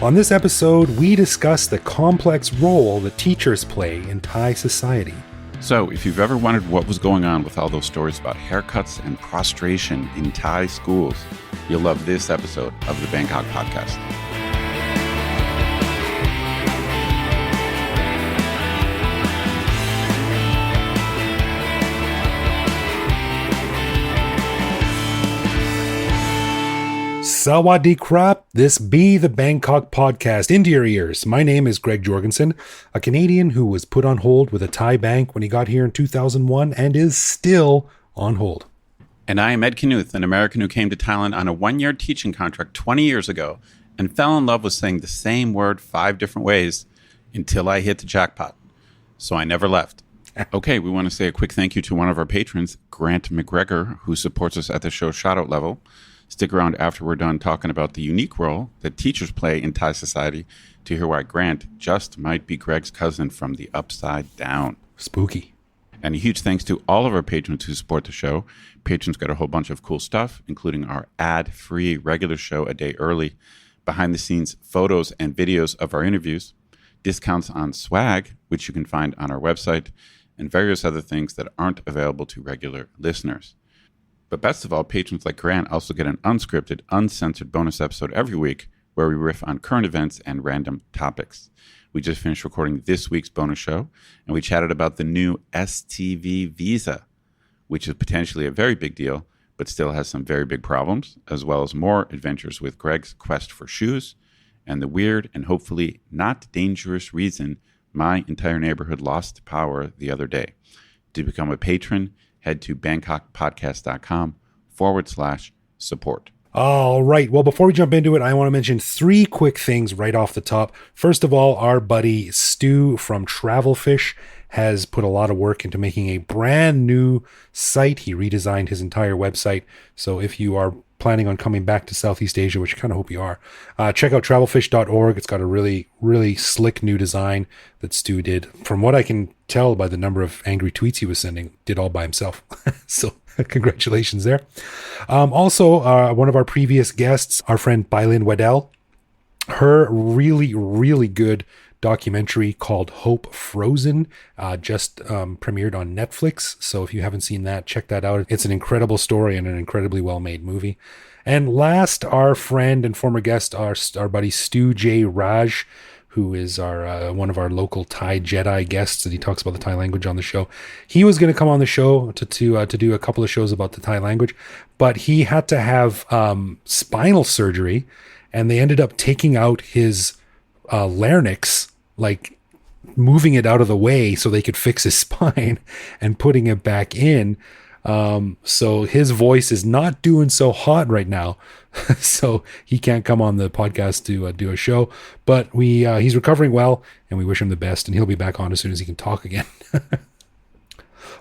On this episode, we discuss the complex role that teachers play in Thai society. So, if you've ever wondered what was going on with all those stories about haircuts and prostration in Thai schools, you'll love this episode of the Bangkok Podcast. Sawadee krap, this be the Bangkok Podcast into your ears. My name is Greg Jorgensen, a Canadian who was put on hold with a Thai bank when he got here in 2001 and is still on hold. And I am Ed Knuth, an American who came to Thailand on a one-year teaching contract 20 years ago and fell in love with saying the same word 5 different ways until I hit the jackpot. So I never left. Okay, we want to say a quick thank you to one of our patrons, Grant McGregor, who supports us at the show shoutout level. Stick around after we're done talking about the unique role that teachers play in Thai society to hear why Grant just might be Greg's cousin from the upside down. Spooky. And a huge thanks to all of our patrons who support the show. Patrons got a whole bunch of cool stuff, including our ad-free regular show a day early, behind-the-scenes photos and videos of our interviews, discounts on swag, which you can find on our website, and various other things that aren't available to regular listeners. But best of all, patrons like Grant also get an unscripted, uncensored bonus episode every week where we riff on current events and random topics. We just finished recording this week's bonus show, and we chatted about the new STV visa, which is potentially a very big deal, but still has some very big problems, as well as more adventures with Greg's quest for shoes, and the weird and hopefully not dangerous reason my entire neighborhood lost power the other day. To become a patron, head to bangkokpodcast.com/support. All right. Well, before we jump into it, I want to mention 3 quick things right off the top. First of all, our buddy Stu from Travelfish has put a lot of work into making a brand new site. He redesigned his entire website. So if you are planning on coming back to Southeast Asia, which I kind of hope you are, check out travelfish.org. It's got a really, really slick new design that Stu did. From what I can tell by the number of angry tweets he was sending, did all by himself. So congratulations there. Also, one of our previous guests, our friend Bailin Weddell, her really, really good documentary called Hope Frozen just premiered on Netflix. So if you haven't seen that, check that out. It's an incredible story and an incredibly well-made movie. And last, our friend and former guest, our buddy Stu J. Raj, who is our one of our local Thai Jedi guests, and he talks about the Thai language on the show. He was going to come on the show to do a couple of shows about the Thai language, but he had to have spinal surgery, and they ended up taking out his larynx, like moving it out of the way so they could fix his spine and putting it back in. So his voice is not doing so hot right now. So he can't come on the podcast to do a show, but he's recovering well, and we wish him the best, and he'll be back on as soon as he can talk again.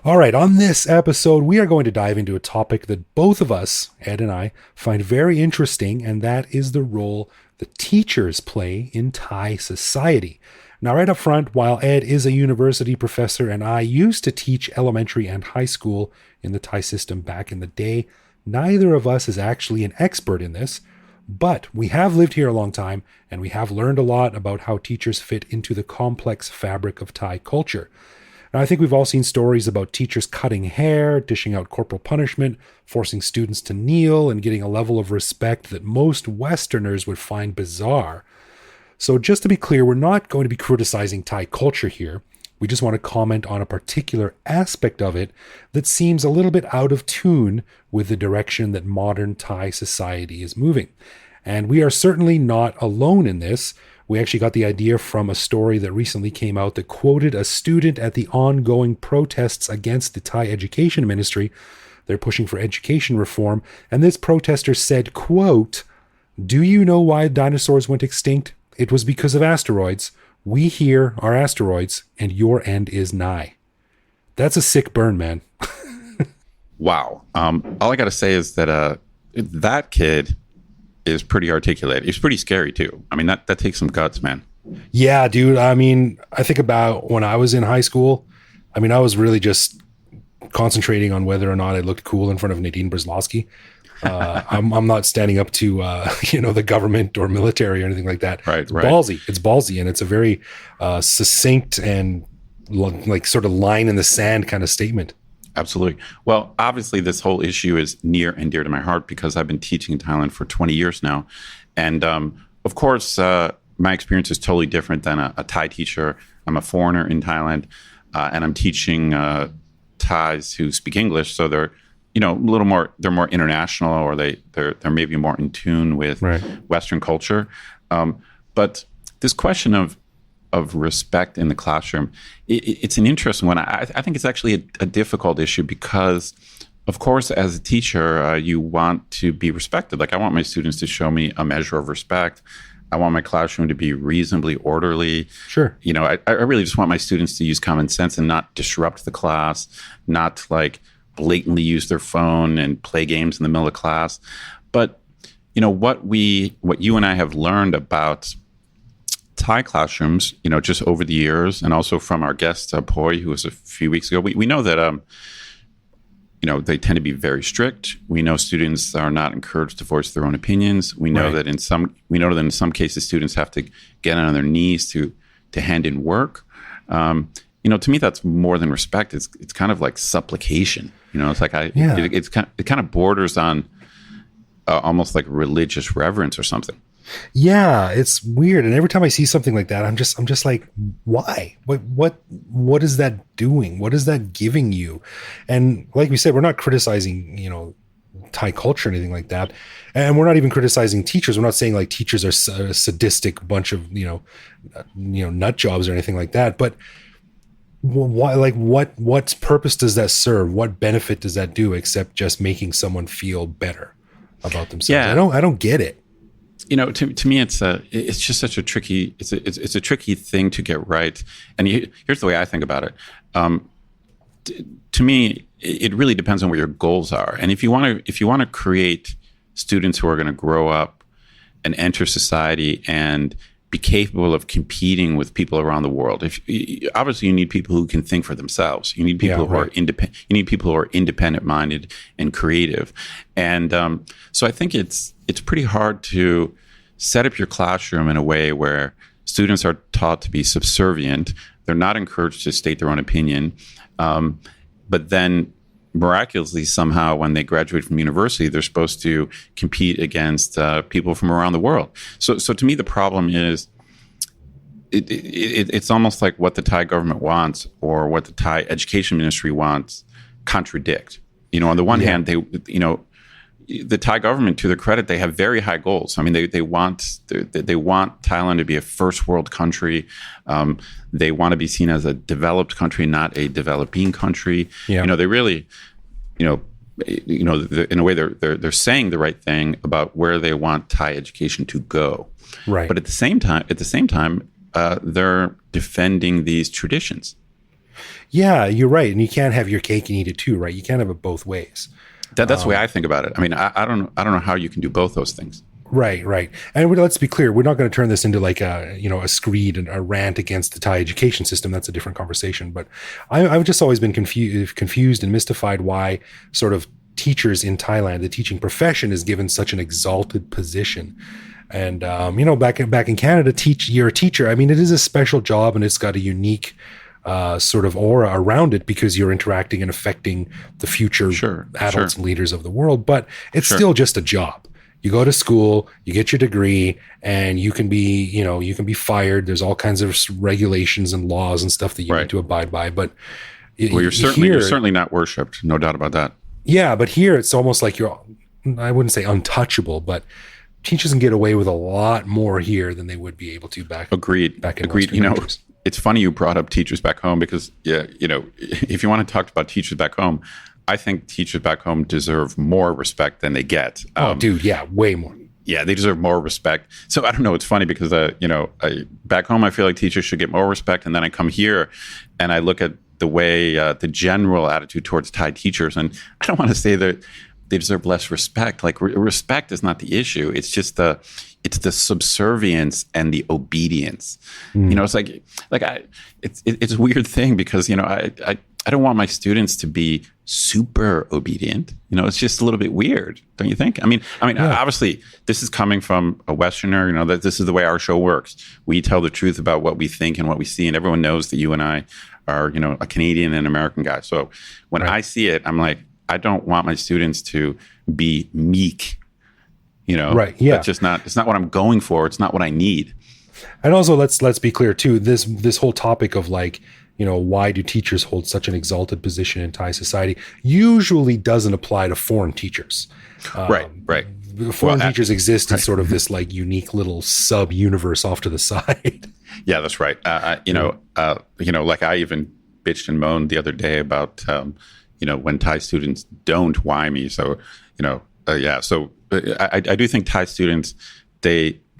All right, on this episode, we are going to dive into a topic that both of us, Ed and I, find very interesting, and that is the role that teachers play in Thai society. Now, right up front, while Ed is a university professor and I used to teach elementary and high school in the Thai system back in the day, neither of us is actually an expert in this, but we have lived here a long time and we have learned a lot about how teachers fit into the complex fabric of Thai culture. Now, I think we've all seen stories about teachers cutting hair, dishing out corporal punishment, forcing students to kneel, and getting a level of respect that most Westerners would find bizarre. So just to be clear, we're not going to be criticizing Thai culture here. We just want to comment on a particular aspect of it that seems a little bit out of tune with the direction that modern Thai society is moving. And we are certainly not alone in this. We actually got the idea from a story that recently came out that quoted a student at the ongoing protests against the Thai education ministry. They're pushing for education reform. And this protester said, quote, "Do you know why dinosaurs went extinct? It was because of asteroids. We here are asteroids, and your end is nigh." That's a sick burn, man. Wow. All I got to say is that that kid is pretty articulate. He's pretty scary, too. I mean, that takes some guts, man. Yeah, dude. I mean, I think about when I was in high school. I mean, I was really just concentrating on whether or not I looked cool in front of Nadine Brzezowski. I'm not standing up to the government or military or anything like that. Right, It's right. ballsy. It's ballsy, and it's a very succinct and like sort of line in the sand kind of statement. Absolutely. Well, obviously, this whole issue is near and dear to my heart because I've been teaching in Thailand for 20 years now. And of course, my experience is totally different than a Thai teacher. I'm a foreigner in Thailand, and I'm teaching Thais who speak English. So they're, a little more, they're more international, or they're maybe more in tune with Right. Western culture. But this question of respect in the classroom, it's an interesting one. I think it's actually a difficult issue because, of course, as a teacher, you want to be respected. Like, I want my students to show me a measure of respect. I want my classroom to be reasonably orderly. Sure. I really just want my students to use common sense and not disrupt the class, not like blatantly use their phone and play games in the middle of class. But, what you and I have learned about Thai classrooms, just over the years, and also from our guest, Poi, who was a few weeks ago, we know that, they tend to be very strict. We know students are not encouraged to voice their own opinions. We know Right. that in some cases, students have to get on their knees to hand in work. To me, that's more than respect. It's kind of like supplication. It's like it kind of borders on almost like religious reverence or something. Yeah, it's weird. And every time I see something like that, I'm just like, why? What is that doing? What is that giving you? And like we said, we're not criticizing, Thai culture or anything like that. And we're not even criticizing teachers. We're not saying like teachers are a sadistic bunch of, nut jobs or anything like that. But why, like what purpose does that serve? What benefit does that do except just making someone feel better about themselves? Yeah. I don't get it. To me, it's just such a tricky, it's a tricky thing to get right. And here's the way I think about it. To me, it really depends on what your goals are. And if you want to create students who are going to grow up and enter society and be capable of competing with people around the world, obviously you need people who can think for themselves. You need people who are independent. You need people who are independent-minded and creative. And so I think it's pretty hard to set up your classroom in a way where students are taught to be subservient. They're not encouraged to state their own opinion. But then miraculously, somehow, when they graduate from university, they're supposed to compete against people from around the world. So to me, the problem is it's almost like what the Thai government wants or what the Thai education ministry wants contradict. On the one hand, the Thai government, to their credit, they have very high goals. I mean, they want Thailand to be a first world country. They want to be seen as a developed country, not a developing country. Yeah. They really, in a way, they're saying the right thing about where they want Thai education to go. Right. But at the same time, they're defending these traditions. Yeah, you're right. And you can't have your cake and eat it too, right? You can't have it both ways. That's the way I think about it. I mean, I don't know how you can do both those things. Right. And let's be clear. We're not going to turn this into like a screed and a rant against the Thai education system. That's a different conversation. But I've just always been confused and mystified why sort of teachers in Thailand, the teaching profession, is given such an exalted position. And, back in Canada, you're a teacher. I mean, it is a special job and it's got a unique sort of aura around it because you're interacting and affecting the future adults and leaders of the world. But it's still just a job. You go to school, you get your degree, and you can be fired. There's all kinds of regulations and laws and stuff that you need to abide by. But you're certainly not worshipped, no doubt about that. Yeah, but here it's almost like I wouldn't say untouchable, but teachers can get away with a lot more here than they would be able to back. Agreed. Back in Agreed. Western countries. It's funny you brought up teachers back home because, if you want to talk about teachers back home, I think teachers back home deserve more respect than they get. Way more. Yeah, they deserve more respect. So I don't know. It's funny because, back home, I feel like teachers should get more respect. And then I come here and I look at the way the general attitude towards Thai teachers. And I don't want to say that they deserve less respect. Like respect is not the issue. It's just it's the subservience and the obedience. It's like it's a weird thing because, I don't want my students to be super obedient. You know, it's just a little bit weird, don't you think? I mean, obviously, this is coming from a Westerner. You know, that this is the way our show works. We tell the truth about what we think and what we see, and everyone knows that you and I are, you know, a Canadian and American guy. So when I see it, I'm like, I don't want my students to be meek. You know, right? Yeah, that's just not. It's not what I'm going for. It's not what I need. And also, let's be clear too. This whole topic of like, you know, why do teachers hold such an exalted position in Thai society usually doesn't apply to foreign teachers. Right. Foreign teachers exist in sort of this like unique little sub universe off to the side. Yeah, that's right. You know, like I even bitched and moaned the other day about, you know, when Thai students don't why me. So, you know, So I do think Thai students,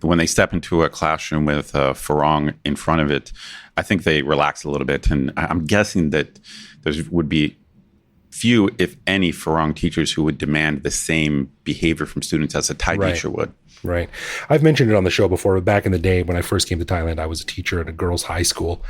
when they step into a classroom with Farang in front of it, I think they relax a little bit. And I'm guessing that there would be few, if any, Farang teachers who would demand the same behavior from students as a Thai teacher would. Right. I've mentioned it on the show before, but back in the day when I first came to Thailand, I was a teacher at a girls' high school.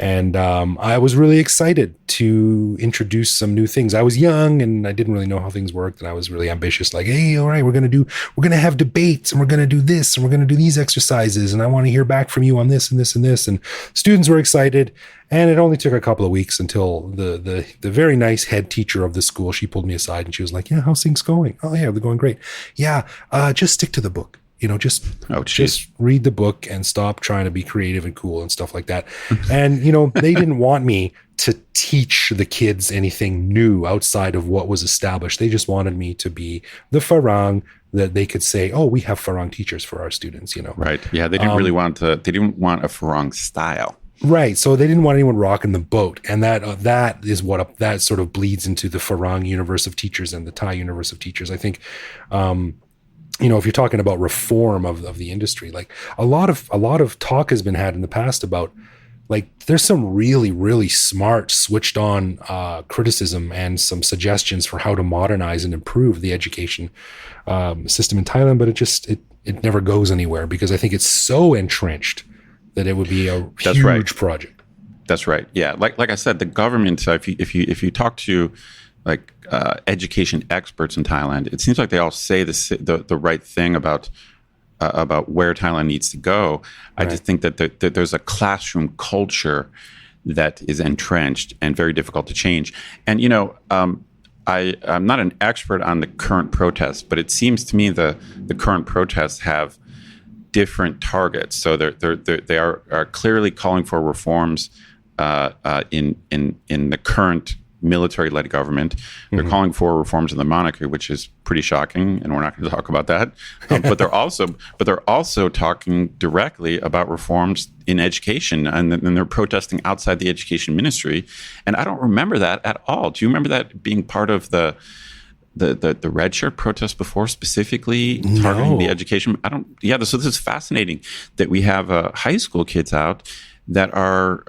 And I was really excited to introduce some new things. I was young and I didn't really know how things worked. And I was really ambitious, like, hey, all right, we're going to have debates and we're going to do this and we're going to do these exercises. And I want to hear back from you on this and this and this. And students were excited. And it only took a couple of weeks until the very nice head teacher of the school, she pulled me aside and she was like, yeah, how's things going? Oh, yeah, they're going great. Yeah, just stick to the book. You know, just read the book and stop trying to be creative and cool and stuff like that. And, you know, they didn't want me to teach the kids anything new outside of what was established. They just wanted me to be the Farang that they could say, oh, we have Farang teachers for our students, you know. Right. Yeah, they didn't really want they didn't want a Farang style. Right. So they didn't want anyone rocking the boat. And that is what that sort of bleeds into the Farang universe of teachers and the Thai universe of teachers. I think, you know, if you're talking about reform of the industry, like a lot of talk has been had in the past about like there's some really, really smart switched on criticism and some suggestions for how to modernize and improve the education system in Thailand. But it never goes anywhere because I think it's so entrenched that it would be a huge project. That's right. Yeah. Like I said, the government, if you talk to like education experts in Thailand, it seems like they all say the right thing about where Thailand needs to go. I just think that there's a classroom culture that is entrenched and very difficult to change. And, you know, I'm not an expert on the current protests, but it seems to me the current protests have different targets. So they are clearly calling for reforms in the current military-led government. They're calling for reforms in the monarchy, which is pretty shocking, and we're not going to talk about that. But they're also talking directly about reforms in education, and they're protesting outside the education ministry. And I don't remember that at all. Do you remember that being part of the red shirt protest before, specifically targeting the education? So this is fascinating that we have high school kids out that are,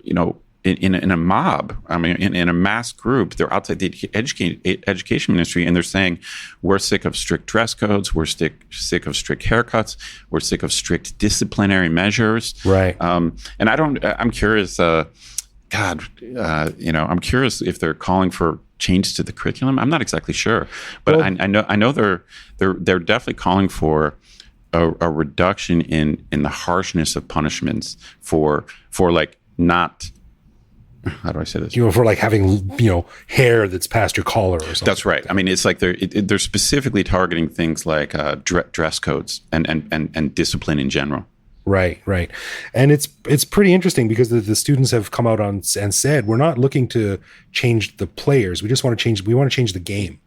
you know, in a mob. I mean, in a mass group, they're outside the education ministry, and they're saying, we're sick of strict dress codes, we're sick of strict haircuts, we're sick of strict disciplinary measures. Right. And I'm curious, you know, I'm curious if they're calling for changes to the curriculum. I'm not exactly sure, but well, I know they're definitely calling for a reduction in the harshness of punishments for like not. How do I say this? You know, for like having, you know, hair that's past your collar or something. That's right. I mean, it's like they're specifically targeting things like dress codes and discipline in general. Right. And it's pretty interesting because the students have come out and said, we're not looking to change the players. We just want to change the game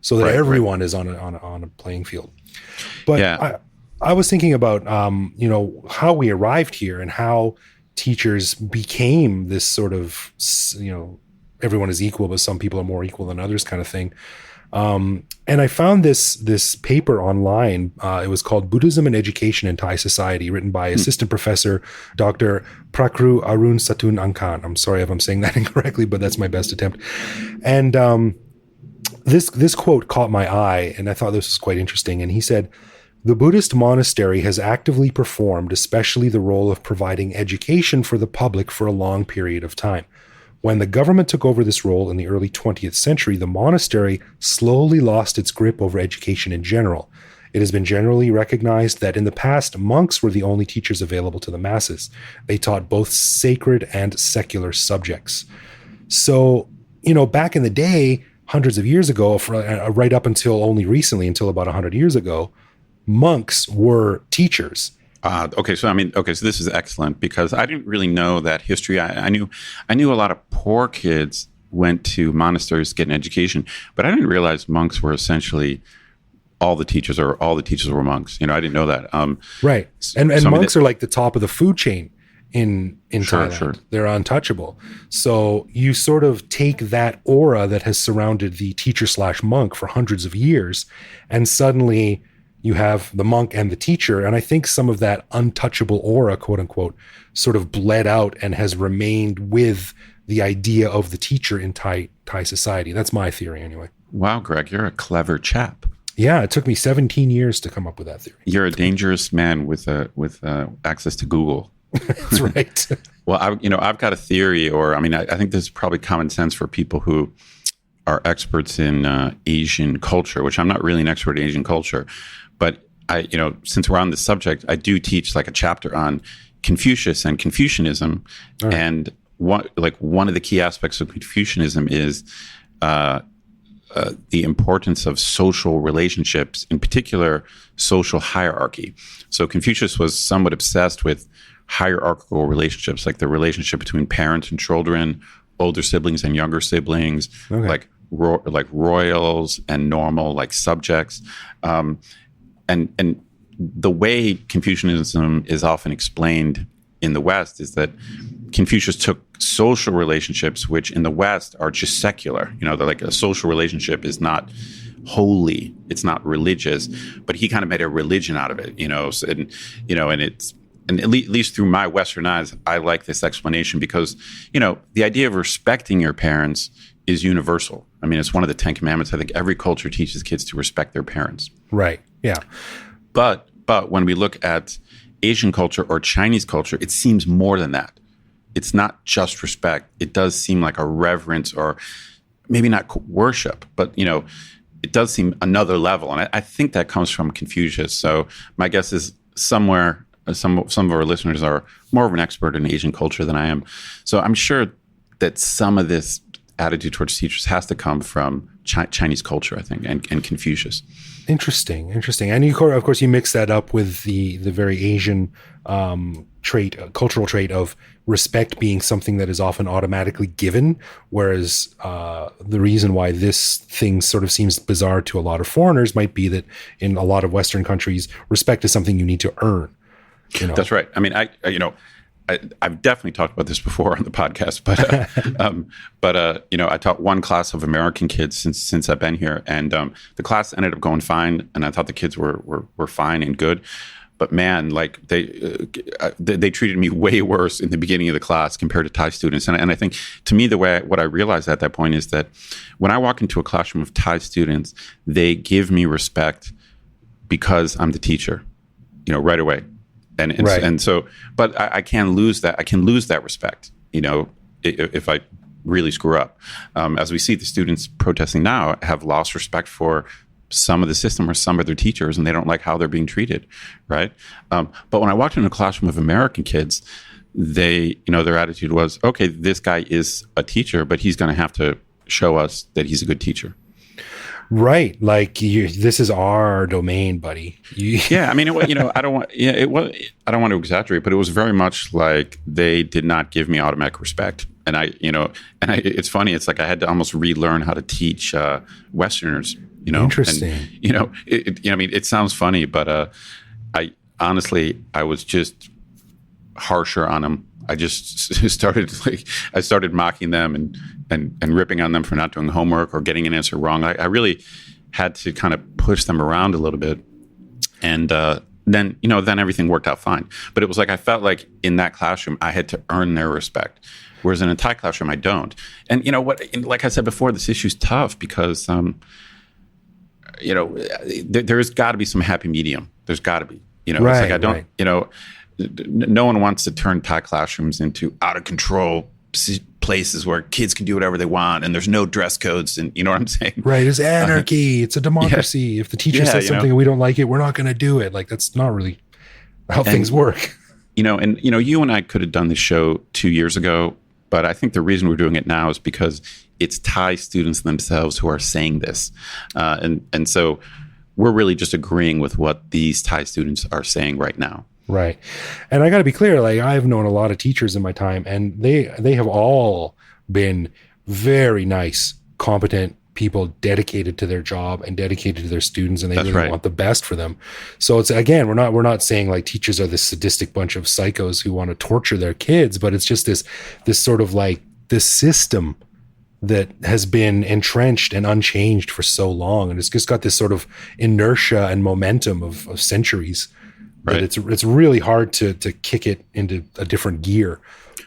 so that everyone is on a playing field. But yeah. I was thinking about, you know, how we arrived here and how teachers became this sort of, you know, everyone is equal, but some people are more equal than others kind of thing. And I found this paper online. It was called Buddhism and Education in Thai Society, written by assistant professor Dr. Prakru Arun Satun Angkan. I'm sorry if I'm saying that incorrectly, but that's my best attempt. And this quote caught my eye, and I thought this was quite interesting. And he said, "The Buddhist monastery has actively performed, especially the role of providing education for the public for a long period of time. When the government took over this role in the early 20th century, the monastery slowly lost its grip over education in general. It has been generally recognized that in the past, monks were the only teachers available to the masses. They taught both sacred and secular subjects. So, back in the day, hundreds of years ago, right up until only recently, until about 100 years ago, monks were teachers. So this is excellent because I didn't really know that history. I knew a lot of poor kids went to monasteries to get an education, but I didn't realize monks were essentially all the teachers were monks. I didn't know that. Right. And monks are like the top of the food chain in Thailand. Sure. They're untouchable. So you sort of take that aura that has surrounded the teacher/monk for hundreds of years, and suddenly you have the monk and the teacher. And I think some of that untouchable aura, quote unquote, sort of bled out and has remained with the idea of the teacher in Thai society. That's my theory anyway. Wow, Greg, you're a clever chap. Yeah, it took me 17 years to come up with that theory. You're a dangerous man with access to Google. That's right. Well, I've got a theory, I think this is probably common sense for people who are experts in Asian culture, which I'm not really an expert in Asian culture. But since we're on this subject, I do teach like a chapter on Confucius and Confucianism. Right. And one of the key aspects of Confucianism is the importance of social relationships, in particular, social hierarchy. So Confucius was somewhat obsessed with hierarchical relationships, like the relationship between parents and children, older siblings and younger siblings, like royals and normal like subjects. And the way Confucianism is often explained in the West is that Confucius took social relationships, which in the West are just secular. Like a social relationship is not holy, it's not religious, but he kind of made a religion out of it. And at least through my Western eyes, I like this explanation because the idea of respecting your parents is universal. It's one of the 10 commandments. I think every culture teaches kids to respect their parents. Right. Yeah. But when we look at Asian culture or Chinese culture, it seems more than that. It's not just respect. It does seem like a reverence, or maybe not worship, but it does seem another level. And I think that comes from Confucius. So my guess is somewhere some of our listeners are more of an expert in Asian culture than I am. So I'm sure that some of this attitude towards teachers has to come from Chinese culture, I think, and Confucius. Interesting. And of course, you mix that up with the very Asian cultural trait of respect being something that is often automatically given, whereas the reason why this thing sort of seems bizarre to a lot of foreigners might be that in a lot of Western countries, respect is something you need to earn. That's right. I've definitely talked about this before on the podcast, but I taught one class of American kids since I've been here, and the class ended up going fine, and I thought the kids were fine and good. But man, like they treated me way worse in the beginning of the class compared to Thai students. And I think to me, what I realized at that point is that when I walk into a classroom of Thai students, they give me respect because I'm the teacher, right away. And so, but I can lose that. I can lose that respect, if I really screw up. As we see, the students protesting now have lost respect for some of the system or some of their teachers, and they don't like how they're being treated, right? But when I walked into a classroom of American kids, their attitude was, okay, this guy is a teacher, but he's going to have to show us that he's a good teacher. Right. Like this is our domain, buddy. Yeah. I don't want to exaggerate, but it was very much like they did not give me automatic respect. And it's funny. It's like I had to almost relearn how to teach Westerners, Interesting. And, it sounds funny, but I was just harsher on them. I just started mocking them and ripping on them for not doing homework or getting an answer wrong. I really had to kind of push them around a little bit. And then everything worked out fine. But it was like I felt like in that classroom, I had to earn their respect. Whereas in a Thai classroom, I don't. And like I said before, this issue's tough because, there's got to be some happy medium. There's got to be. It's like I don't, no one wants to turn Thai classrooms into out of control places where kids can do whatever they want and there's no dress codes, and you know what I'm saying? Right. It's anarchy. It's a democracy. Yeah. If the teacher says something and we don't like it, we're not going to do it. Like, that's not really how things work. You and I could have done this show 2 years ago, but I think the reason we're doing it now is because it's Thai students themselves who are saying this. And so we're really just agreeing with what these Thai students are saying right now. Right. And I got to be clear, like, I've known a lot of teachers in my time, and they have all been very nice, competent people, dedicated to their job and dedicated to their students, and they really want the best for them. So it's, again, we're not saying like teachers are this sadistic bunch of psychos who want to torture their kids, but it's just this sort of like this system that has been entrenched and unchanged for so long, and it's just got this sort of inertia and momentum of centuries. Right. That it's really hard to kick it into a different gear,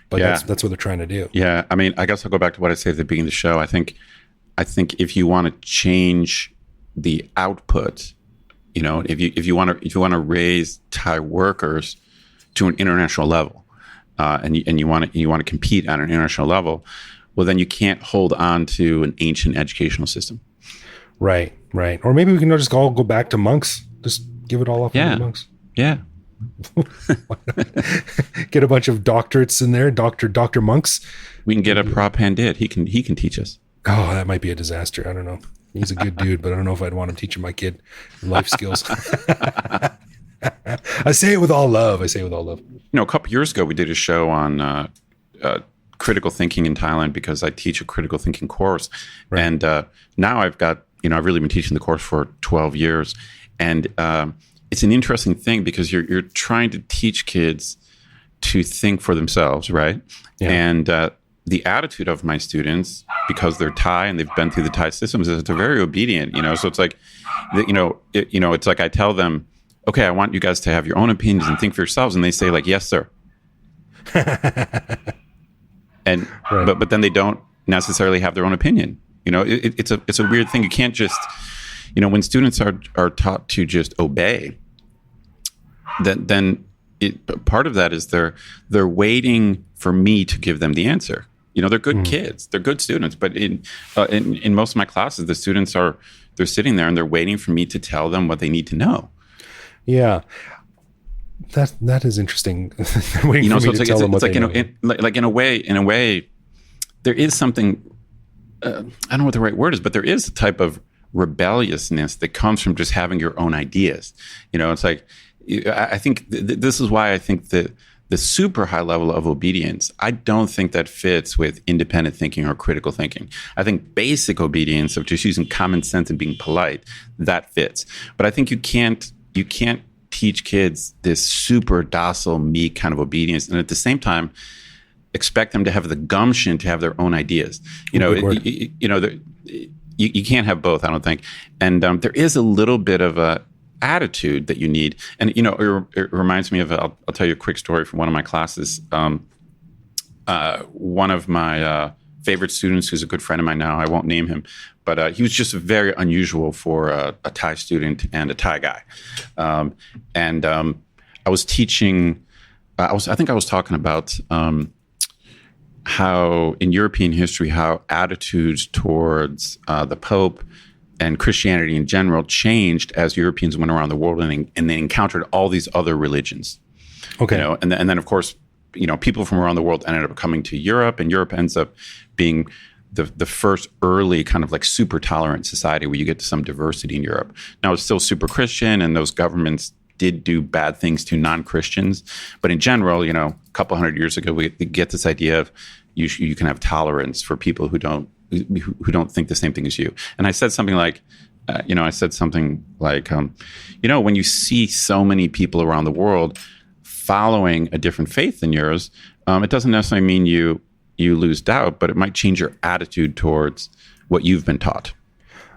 but that's what they're trying to do. Yeah, I mean, I guess I'll go back to what I said at the beginning of the show. I think if you want to change the output, if you want to raise Thai workers to an international level, and you want to compete at an international level, well, then you can't hold on to an ancient educational system. Right. Or maybe we can just all go back to monks. Just give it all up to the monks. Yeah. Get a bunch of doctorates in there, Dr. Monks. We can get a Prabh Pandit. He can teach us. Oh, that might be a disaster. I don't know. He's a good dude, but I don't know if I'd want him teaching my kid life skills. I say it with all love. A couple years ago, we did a show on critical thinking in Thailand because I teach a critical thinking course. Right. And now I've got, I've really been teaching the course for 12 years. And it's an interesting thing because you're trying to teach kids to think for themselves, right? Yeah. And the attitude of my students, because they're Thai and they've been through the Thai systems, is they're very obedient. So it's like, it's like I tell them, okay, I want you guys to have your own opinions and think for yourselves, and they say like, yes, sir. And but then they don't necessarily have their own opinion. It's a weird thing. You can't just, when students are taught to just obey, then part of that is they're waiting for me to give them the answer. They're good kids, they're good students, but in most of my classes, the students they're sitting there and they're waiting for me to tell them what they need to know. Yeah. That is interesting. Waiting for me to tell them what they know. In a way, there is something. I don't know what the right word is, but there is a type of rebelliousness that comes from just having your own ideas. It's like I think this is why I think that the super high level of obedience, I don't think that fits with independent thinking or critical thinking. I think basic obedience of just using common sense and being polite, that fits. But I think you can't teach kids this super docile, meek kind of obedience, and at the same time expect them to have the gumption to have their own ideas. You can't have both, I don't think. And there is a little bit of a attitude that you need. And it reminds me of I'll tell you a quick story from one of my classes. One of my favorite students, who's a good friend of mine now, I won't name him, but he was just very unusual for a Thai student and a Thai guy. I was teaching. I think I was talking about how in European history, how attitudes towards the Pope and Christianity in general changed as Europeans went around the world and they encountered all these other religions. Okay, and then of course, people from around the world ended up coming to Europe, and Europe ends up being the first early kind of like super tolerant society where you get to some diversity in Europe. Now it's still super Christian, and those governments did do bad things to non-Christians, but in general, a couple hundred years ago, we get this idea of you can have tolerance for people who don't think the same thing as you. And I said something like, when you see so many people around the world following a different faith than yours, it doesn't necessarily mean you lose doubt, but it might change your attitude towards what you've been taught.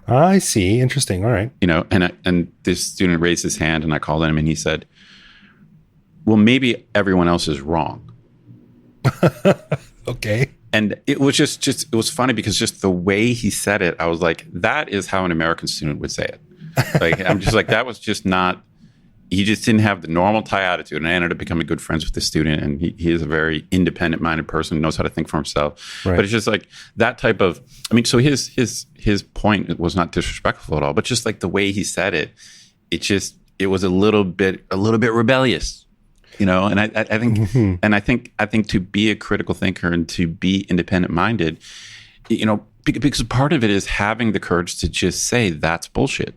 I see. Interesting. All right. And this student raised his hand, and I called him, and he said, well, maybe everyone else is wrong. Okay. And it was just it was funny because just the way he said it, I was like, that is how an American student would say it. Like, I'm just like, that was just not, he just didn't have the normal Thai attitude. And I ended up becoming good friends with the student. And he is a very independent minded person, knows how to think for himself. Right. But it's just like that type of, I mean, so his point was not disrespectful at all, but just like the way he said it, it was a little bit rebellious, you know? And I think, Mm-hmm. and I think to be a critical thinker and to be independent minded, you know, because part of it is having the courage to just say that's bullshit.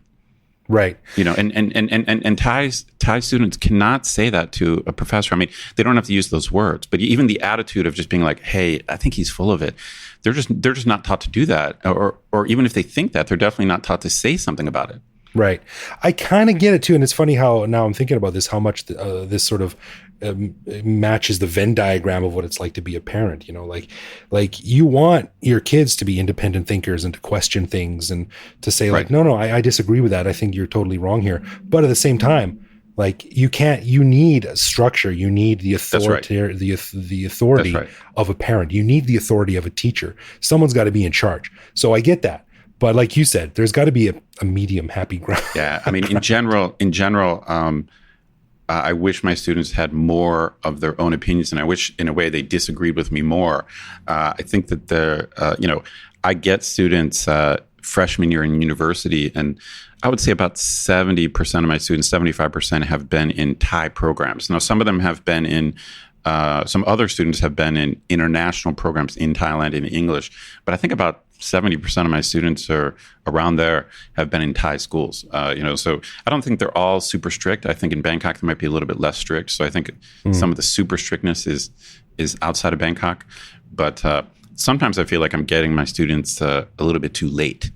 Right. You know, and Thai students cannot say that to a professor. I mean, they don't have to use those words, but even the attitude of just being like, "Hey, I think he's full of it." They're just not taught to do that, or even if they think that, they're definitely not taught to say something about it. Right. I kind of get it too. And it's funny how now I'm thinking about this, how much this sort of matches the Venn diagram of what it's like to be a parent, you know, like you want your kids to be independent thinkers and to question things and to say like, no, I disagree with that. I think you're totally wrong here. But at the same time, like you need a structure. You need the authority, the authority of a parent. You need the authority of a teacher. Someone's got to be in charge. So I get that. But like you said, there's got to be a medium happy ground. Yeah. I mean, in general, I wish my students had more of their own opinions, and I wish, in a way, they disagreed with me more. I think that I get students freshman year in university, and I would say about 70% of my students, 75% have been in Thai programs. Now, some of them have been in some other students have been in international programs in Thailand in English, but I think about 70% of my students are around there have been in Thai schools. So I don't think they're all super strict. I think in Bangkok they might be a little bit less strict. So I think some of the super strictness is outside of Bangkok. But sometimes I feel like I'm getting my students a little bit too late.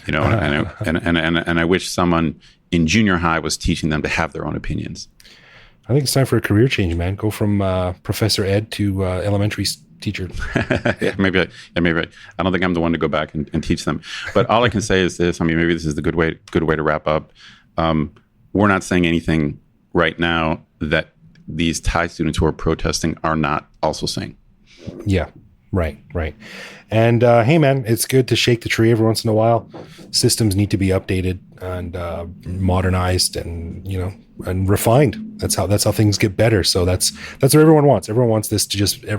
You know, and I wish someone in junior high was teaching them to have their own opinions. I think it's time for a career change, man. Go from Professor Ed to elementary teacher. Maybe I don't think I'm the one to go back and teach them. But all I can say is this. I mean, maybe this is the good way to wrap up. We're not saying anything right now that these Thai students who are protesting are not also saying. Yeah, right. And hey, man, it's good to shake the tree every once in a while. Systems need to be updated and modernized, and and refined. That's how things get better. So that's what everyone wants. Everyone wants this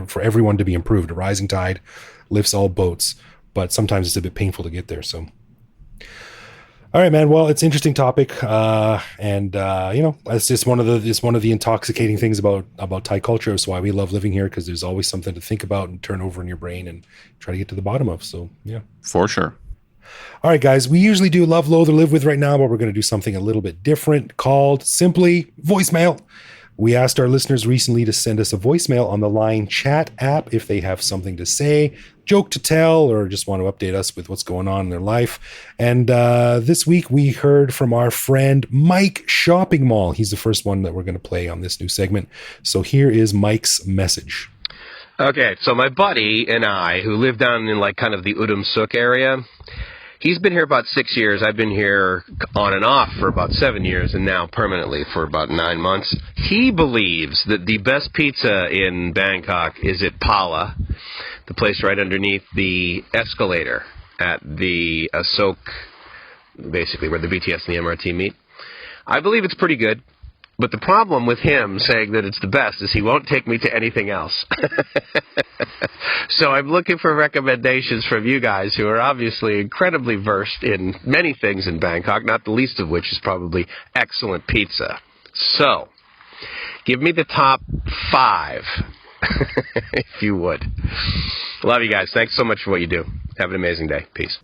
for everyone to be improved. A rising tide lifts all boats, but sometimes it's a bit painful to get there. So, all right, man. Well, it's an interesting topic, and it's just one of the intoxicating things about Thai culture. It's why we love living here, because there's always something to think about and turn over in your brain and try to get to the bottom of. So, yeah, for sure. All right, guys, we usually do Love, Loathe, or Live With right now, but we're going to do something a little bit different called simply voicemail. We asked our listeners recently to send us a voicemail on the Line Chat app if they have something to say, joke to tell, or just want to update us with what's going on in their life. And this week we heard from our friend Mike Shopping Mall. He's the first one that we're going to play on this new segment. So here is Mike's message. Okay, so my buddy and I, who live down in like kind of the Udom Suk area, he's been here about 6 years. I've been here on and off for about 7 years, and now permanently for about 9 months. He believes that the best pizza in Bangkok is at Pala, the place right underneath the escalator at the Asok, basically where the BTS and the MRT meet. I believe it's pretty good. But the problem with him saying that it's the best is he won't take me to anything else. So I'm looking for recommendations from you guys who are obviously incredibly versed in many things in Bangkok, not the least of which is probably excellent pizza. So, give me the top 5, if you would. Love you guys. Thanks so much for what you do. Have an amazing day. Peace.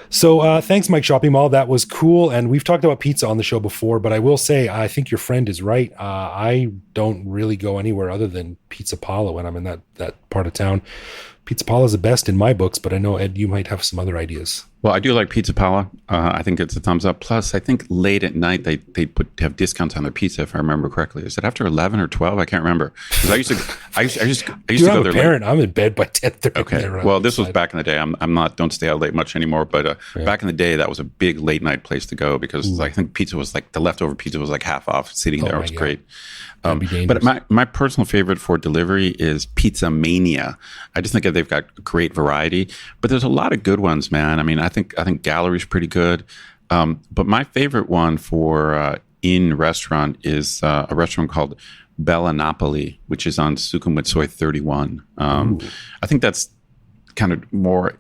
So thanks, Mike Shopping Mall. That was cool. And we've talked about pizza on the show before, but I will say, I think your friend is right. I don't really go anywhere other than Pizza Pala when I'm in that part of town. Pizza Pala is the best in my books, but I know, Ed, you might have some other ideas. Well, I do like Pizza Pala. I think it's a thumbs up. Plus, I think late at night they have discounts on their pizza, if I remember correctly. Is it after 11 or 12? I can't remember. Because I used to go there late. I'm in bed by 10:30. Okay. Well, this was back in the day. I'm not. Don't stay out late much anymore. But back in the day, that was a big late night place to go because I think pizza was like the leftover pizza was like half off. Sitting there, it was great. But my personal favorite for delivery is Pizza Mania. I just think that they've got great variety, but there's a lot of good ones, man. I mean, I think Gallery's pretty good. But my favorite one for in restaurant is a restaurant called Bellanapoli, which is on Sukhumvit Soy 31. I think that's kind of more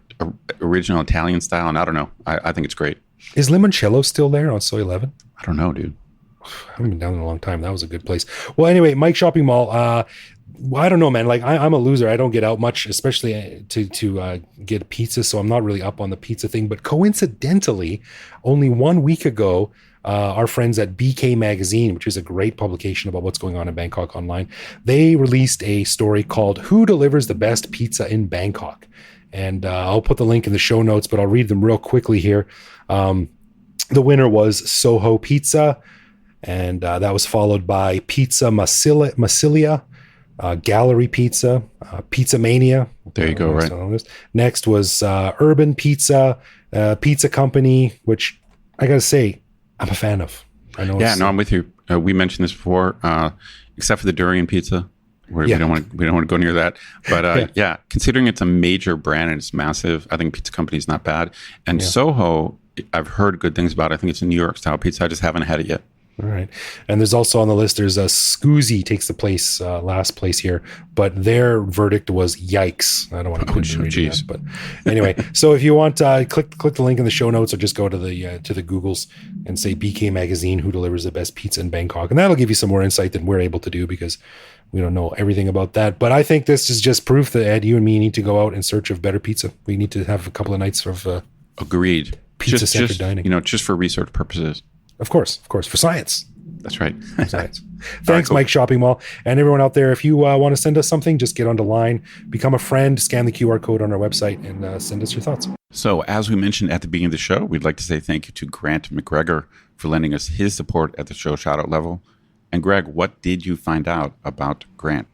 original Italian style, and I don't know. I think it's great. Is Limoncello still there on Soy 11? I don't know, dude. I haven't been down in a long time. That was a good place. Well, anyway, Mike Shopping Mall. I don't know, man. Like I'm a loser. I don't get out much, especially to get pizza. So I'm not really up on the pizza thing. But coincidentally, only 1 week ago, our friends at BK Magazine, which is a great publication about what's going on in Bangkok online, they released a story called "Who Delivers the Best Pizza in Bangkok?" And I'll put the link in the show notes, but I'll read them real quickly here. The winner was Soho Pizza, and that was followed by Pizza Massilia, Gallery Pizza, Pizza Mania. There you go, right. Next was Urban Pizza, Pizza Company, which I got to say, I'm a fan of. I know. Yeah, no, I'm with you. We mentioned this before, except for the durian pizza. We don't want to go near that. But yeah, considering it's a major brand and it's massive, I think Pizza Company is not bad. And Soho, I've heard good things about. I think it's a New York style pizza. I just haven't had it yet. All right. And there's also on the list, there's a Scoozy takes the place, last place here, but their verdict was yikes. I don't want to continue reading that, but anyway, so if you want, click the link in the show notes or just go to the Googles and say BK Magazine, who delivers the best pizza in Bangkok. And that'll give you some more insight than we're able to do because we don't know everything about that. But I think this is just proof that Ed, you and me need to go out in search of better pizza. We need to have a couple of nights of agreed pizza-centered dining. Just for research purposes. Of course, for science. That's right. Science. Thanks, Mike Shopping Mall. And everyone out there, if you want to send us something, just get on the line, become a friend, scan the QR code on our website, and send us your thoughts. So as we mentioned at the beginning of the show, we'd like to say thank you to Grant McGregor for lending us his support at the show shout-out level. And Greg, what did you find out about Grant?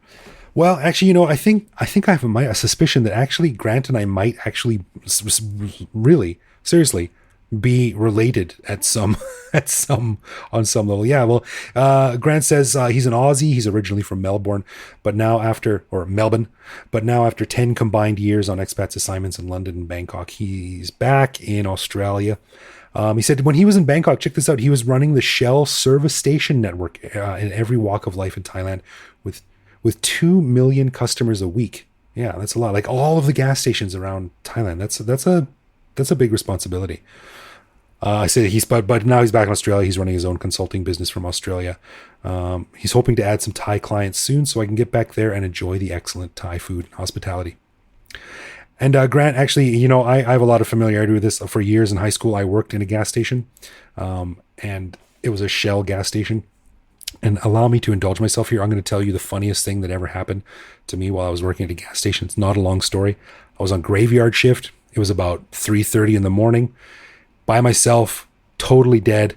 Well, actually, I think I have a suspicion that actually Grant and I might actually really, seriously, be related on some level. Yeah, well, Grant says he's an Aussie. He's originally from Melbourne, but now after 10 combined years on expats assignments in London and Bangkok, he's back in Australia. He said when he was in Bangkok, check this out, he was running the Shell service station network in every walk of life in Thailand with 2 million customers a week. Yeah, that's a lot. Like all of the gas stations around Thailand. That's a big responsibility. I said but now he's back in Australia. He's running his own consulting business from Australia. He's hoping to add some Thai clients soon so I can get back there and enjoy the excellent Thai food and hospitality. And Grant, actually, I have a lot of familiarity with this. For years in high school, I worked in a gas station, and it was a Shell gas station. And allow me to indulge myself here. I'm going to tell you the funniest thing that ever happened to me while I was working at a gas station. It's not a long story. I was on graveyard shift. It was about 3:30 in the morning. By myself, totally dead.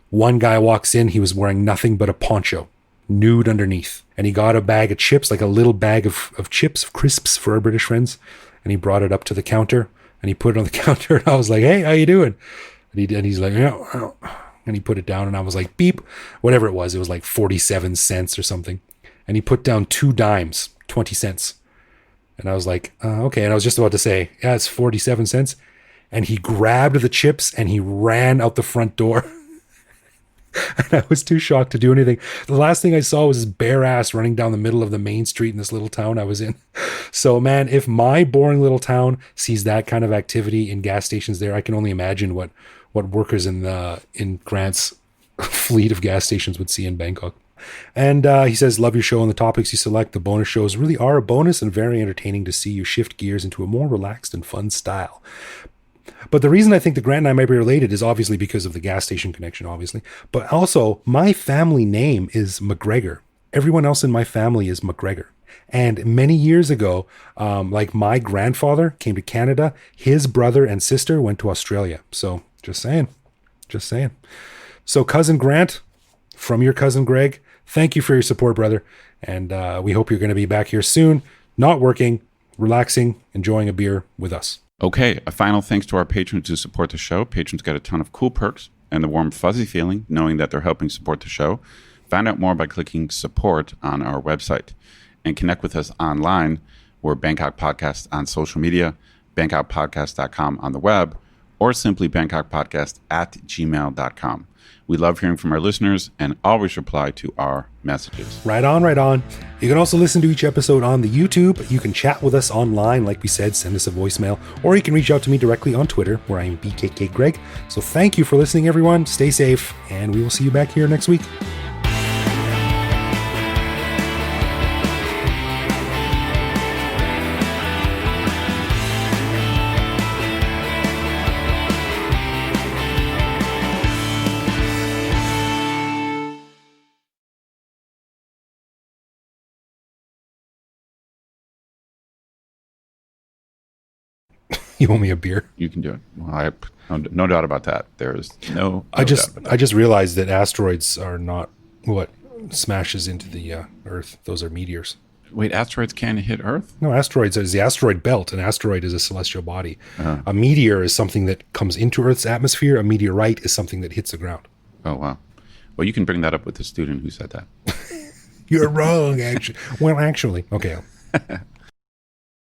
One guy walks in. He was wearing nothing but a poncho, nude underneath. And he got a bag of chips, like a little bag of chips, of crisps for our British friends. And he brought it up to the counter and he put it on the counter. And I was like, hey, how you doing? And he's like, yeah. And he put it down and I was like, beep, whatever it was. It was like 47 cents or something. And he put down 2 dimes, 20 cents. And I was like, okay. And I was just about to say, yeah, it's 47 cents. And he grabbed the chips and he ran out the front door. And I was too shocked to do anything. The last thing I saw was his bare ass running down the middle of the main street in this little town I was in. So, man, if my boring little town sees that kind of activity in gas stations there, I can only imagine what workers in Grant's fleet of gas stations would see in Bangkok. And he says, love your show and the topics you select. The bonus shows really are a bonus and very entertaining to see you shift gears into a more relaxed and fun style. But the reason I think that Grant and I might be related is obviously because of the gas station connection, obviously. But also, my family name is McGregor. Everyone else in my family is McGregor. And many years ago, like my grandfather came to Canada, his brother and sister went to Australia. So just saying. So cousin Grant, from your cousin Greg, thank you for your support, brother. And we hope you're going to be back here soon, not working, relaxing, enjoying a beer with us. Okay, a final thanks to our patrons who support the show. Patrons get a ton of cool perks and the warm, fuzzy feeling knowing that they're helping support the show. Find out more by clicking support on our website and connect with us online. We're Bangkok Podcast on social media, bangkokpodcast.com on the web, or simply bangkokpodcast@gmail.com. We love hearing from our listeners and always reply to our messages. Right on, right on. You can also listen to each episode on the YouTube. You can chat with us online, like we said, send us a voicemail, or you can reach out to me directly on Twitter, where I am BKK Greg. So thank you for listening, everyone. Stay safe, and we will see you back here next week. You owe me a beer. You can do it. Well, no doubt about that. There's no I doubt about that. just realized that asteroids are not what smashes into the Earth. Those are meteors. Wait, asteroids can hit Earth? No, asteroids is the asteroid belt. An asteroid is a celestial body. A meteor is something that comes into Earth's atmosphere. A meteorite is something that hits the ground. Oh, wow. Well, you can bring that up with the student who said that. You're wrong, actually. Well, actually. Okay.